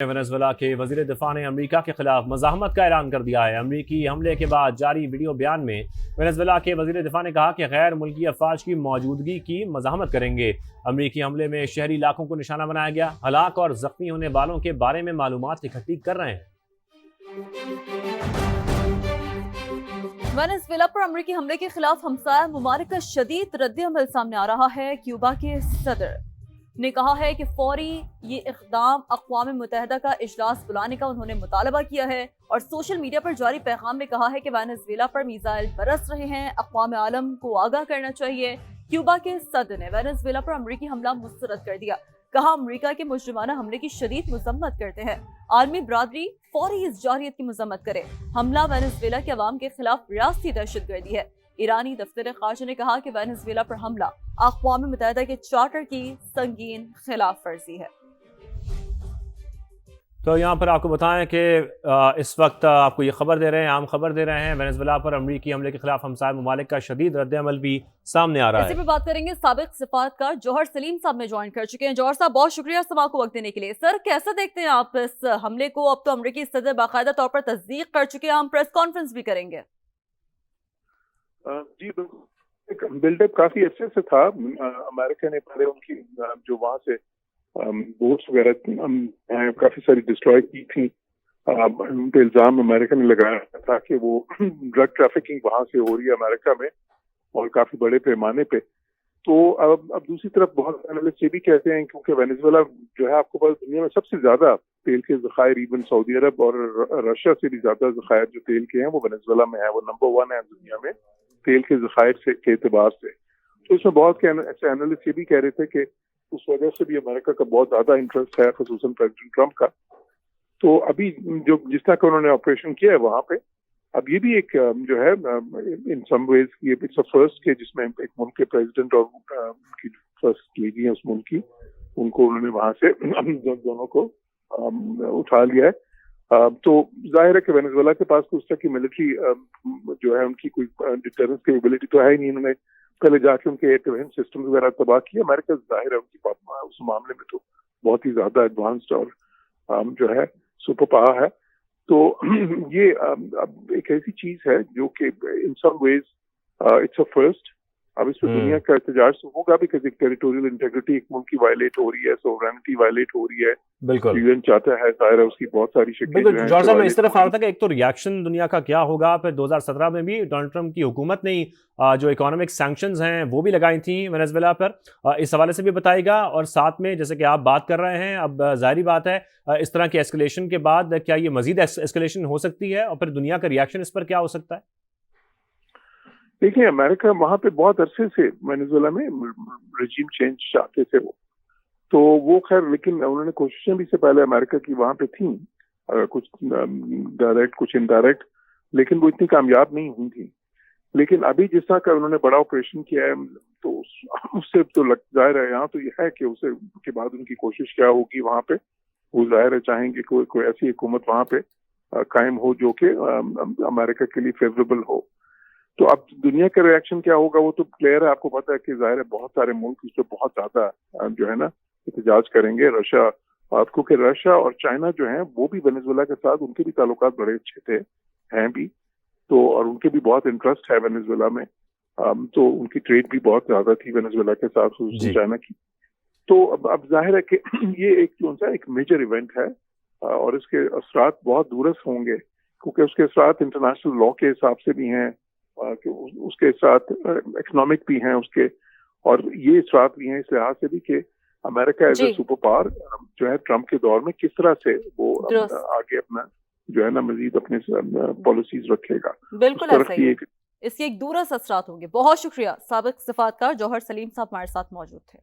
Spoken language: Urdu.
وینزویلا کے وزیر دفاع نے امریکہ کے خلاف مزاحمت کا اعلان کر دیا ہے۔ امریکی حملے کے بعد جاری ویڈیو بیان میں وینزویلا کے وزیر دفاع نے کہا کہ غیر ملکی افواج کی موجودگی کی مزاحمت کریں گے۔ امریکی حملے میں شہری علاقوں کو نشانہ بنایا گیا۔ ہلاک اور زخمی ہونے والوں کے بارے میں معلومات اکٹھی کر رہے ہیں۔ وینزویلا پر امریکی حملے کے خلاف ہمسایہ ممالک کا شدید رد عمل سامنے آ رہا ہے۔ کیوبا کے صدر نے کہا ہے کہ فوری یہ اقدام اقوام متحدہ کا اجلاس بلانے کا انہوں نے مطالبہ کیا ہے، اور سوشل میڈیا پر جاری پیغام میں کہا ہے کہ وینزویلا پر میزائل برس رہے ہیں، اقوام عالم کو آگاہ کرنا چاہیے۔ کیوبا کے صدر نے وینزویلا پر امریکی حملہ مسترد کر دیا، کہا امریکہ کے مجرمانہ حملے کی شدید مذمت کرتے ہیں، عالمی برادری فوری اس جارحیت کی مذمت کرے۔ حملہ وینزویلا کے عوام کے خلاف ریاستی دہشت گردی ہے۔ ایرانی دفتر خارجہ نے کہا کہ وینزویلا پر حملہ اقوام متحدہ کے چارٹر کی سنگین خلاف ورزی ہے۔ تو یہاں پر آپ کو بتائیں کہ اس وقت آپ کو یہ خبر دے رہے ہیں، عام خبر دے رہے ہیں، وینزویلا پر امریکی حملے کے خلاف ہمسائے ممالک کا شدید رد عمل بھی سامنے آ رہا ہے۔ اسی پہ بات کریں گے، سابق سفارتکار جوہر سلیم صاحب میں جوائن کر چکے ہیں۔ جوہر صاحب بہت شکریہ سماع کو وقت دینے کے لیے۔ سر کیسا دیکھتے ہیں آپ اس حملے کو؟ اب تو امریکی صدر باقاعدہ طور پر تصدیق کر چکے ہیں، ہم پریس کانفرنس بھی کریں گے۔ جی بالکل، بلڈ اپ کافی اچھے سے تھا۔ امریکہ نے پہلے ان کی جو وہاں سے بوٹس وغیرہ کافی ساری ڈسٹروائے کی تھی، ان پہ الزام امریکہ نے لگایا تھا کہ وہ ڈرگ ٹریفکنگ وہاں سے ہو رہی ہے امریکہ میں، اور کافی بڑے پیمانے پہ۔ تو اب دوسری طرف بہت اینالسٹ یہ بھی کہتے ہیں، کیونکہ وینزویلا جو ہے آپ کو پتا دنیا میں سب سے زیادہ تیل کے ذخائر ایون سعودی عرب اور رشیا سے بھی زیادہ ذخائر جو تیل کے ہیں وہ وینزویلا میں ہے، وہ نمبر 1 ہے دنیا میں تیل کے ذخائر سے کے اعتبار سے۔ تو اس میں بہت ایسے اینالسٹ یہ بھی کہہ رہے تھے کہ اس وجہ سے بھی امریکہ کا بہت زیادہ انٹرسٹ ہے، خصوصاً پریزیڈنٹ ٹرمپ کا۔ تو ابھی جو جس طرح کا انہوں نے آپریشن کیا ہے وہاں پہ، اب یہ بھی ایک جو ہے ان سم ویز یہ فرسٹ کے جس میں ایک ملک کے پریزیڈنٹ اور ان کی فرسٹ لیڈی ہے اس ملک کی، ان کو انہوں نے وہاں سے دونوں کو اٹھا لیا ہے۔ تو ظاہر ہے کہ وینزویلا کے پاس اس طرح کی ملٹری جو ہے ان کی کوئی ڈیٹرنس کیپیبلٹی تو ہے ہی نہیں۔ انہوں نے پہلے جا کے ان کے ایئر ڈیفینس سسٹم وغیرہ تباہ کیا۔ امریکہ ظاہر ہے ان کی اس معاملے میں تو بہت ہی زیادہ ایڈوانسڈ اور جو ہے سپر پاور ہے۔ تو یہ اب ایک ایسی چیز ہے جو کہ ان سم ویز اٹس اے فرسٹ۔ اب اس پہ دنیا کا احتجاج تو ہوگا بھی، کہ ٹیریٹوریل انٹیگریٹی ایک ملک کی وائلیٹ ہو رہی ہے، سوورینٹی وائلیٹ ہو رہی ہے۔ بالکل یو این چاہتا ہے، ظاہر ہے اس کی بہت ساری شکلیں۔ بالکل جوہر صاحب، میں اس طرف آ رہا تھا کہ ایک تو ریاکشن دنیا کا کیا ہوگا، پھر 2017 میں بھی ڈونلڈ ٹرمپ کی حکومت نے جو اکنامک سینکشنز ہیں وہ بھی لگائی تھیں وینزویلا پر، اس حوالے سے بھی بتائے گا۔ اور ساتھ میں جیسے کہ آپ بات کر رہے ہیں، اب ظاہری بات ہے اس طرح کی ایسکلیشن کے بعد کیا یہ مزید ایسکلیشن ہو سکتی ہے، اور پھر دنیا کا ریاکشن اس پر کیا ہو سکتا ہے؟ دیکھیں، امریکہ وہاں پہ بہت عرصے سے وینزویلا میں رجیم چینج چاہتے تھے تو وہ خیر، لیکن انہوں نے کوششیں بھی سے پہلے امریکہ کی وہاں پہ تھیں، کچھ ڈائریکٹ کچھ انڈائریکٹ، لیکن وہ اتنی کامیاب نہیں ہوئی تھیں۔ لیکن ابھی جس طرح کا انہوں نے بڑا آپریشن کیا ہے تو اس سے تو ظاہر ہے، یہاں تو یہ ہے کہ اس کے بعد ان کی کوشش کیا ہوگی وہاں پہ۔ وہ ظاہر ہے چاہیں گے کوئی ایسی حکومت وہاں پہ قائم ہو جو کہ امریکہ کے لیے فیوریبل ہو۔ تو اب دنیا کا ریاکشن کیا ہوگا وہ تو کلیئر ہے، آپ کو پتا ہے کہ ظاہر ہے بہت سارے ملک اس پہ بہت زیادہ جو ہے نا احتجاج کریں گے۔ رشیا، کیونکہ رشیا اور چائنا جو ہیں وہ بھی وینزویلا کے ساتھ ان کے بھی تعلقات بڑے اچھے تھے، ہیں بھی تو، اور ان کے بھی بہت انٹرسٹ ہے وینزویلا میں، تو ان کی ٹریڈ بھی بہت زیادہ تھی وینزویلا کے ساتھ، خصوصاً چائنا کی۔ تو اب ظاہر ہے کہ یہ ایک میجر ایونٹ ہے، اور اس کے اثرات بہت دورس ہوں گے، کیونکہ اس کے اثرات انٹرنیشنل لا کے حساب سے بھی ہیں، کہ اس کے ساتھ اکنامک بھی ہیں اس کے، اور یہ اثرات بھی ہیں اس لحاظ سے بھی کہ امریکہ ایز اے سپر پاور جو ہے ٹرمپ کے دور میں کس طرح سے وہ آگے اپنا جو ہے نا مزید اپنے پالیسیز رکھے گا۔ بالکل ایسا ہی، اس کے ایک دورس اثرات ہوں گے۔ بہت شکریہ، سابق سفارتکار جوہر سلیم صاحب ہمارے ساتھ موجود تھے۔